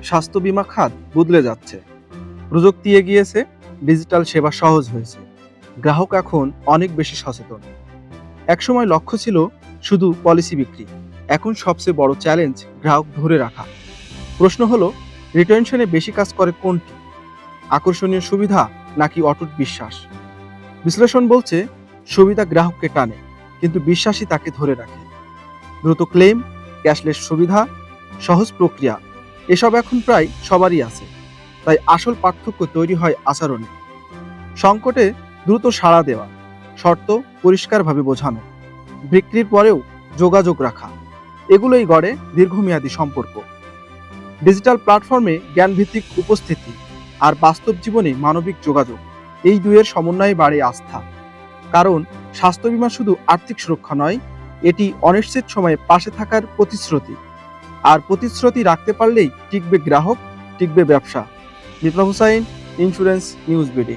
স্বাস্থ্য বীমা খাত বদলে যাচ্ছে। প্রযুক্তি এগিয়েছে, ডিজিটাল সেবা সহজ হয়েছে, গ্রাহক এখন অনেক বেশি সচেতন। একসময় লক্ষ্য ছিল শুধু পলিসি বিক্রি, এখন সবচেয়ে বড় চ্যালেঞ্জ গ্রাহক ধরে রাখা। প্রশ্ন হলো, রিটেনশনে বেশি কাজ করে কোনটি, আকর্ষণীয় সুবিধা নাকি অটুট বিশ্বাস? বিশ্লেষণ বলছে সুবিধা গ্রাহককে টানে, কিন্তু বিশ্বাসই তাকে ধরে রাখে। দ্রুত ক্লেম, ক্যাশলেস সুবিধা, সহজ প্রক্রিয়া, এসব এখন প্রায় সবারই আছে। তাই আসল পার্থক্য তৈরি হয় আচরণে। সংকটে দ্রুত সাড়া দেওয়া, শর্ত পরিষ্কারভাবে বোঝানো, বিক্রির পরেও যোগাযোগ রাখা, এগুলোই গড়ে দীর্ঘমেয়াদী সম্পর্ক। ডিজিটাল প্ল্যাটফর্মে জ্ঞানভিত্তিক উপস্থিতি আর বাস্তব জীবনে মানবিক যোগাযোগ, এই দুয়ের সমন্বয়ে বাড়ে আস্থা। কারণ স্বাস্থ্য বীমা শুধু আর্থিক সুরক্ষা নয়, এটি অনিশ্চিত সময়ে পাশে থাকার প্রতিশ্রুতি। আর প্রতিশ্রুতি রাখতে পারলেই টিকবে গ্রাহক, টিকবে ব্যবসা। বিপ্লব হুসাইন, ইন্স্যুরেন্স নিউজ বিডি।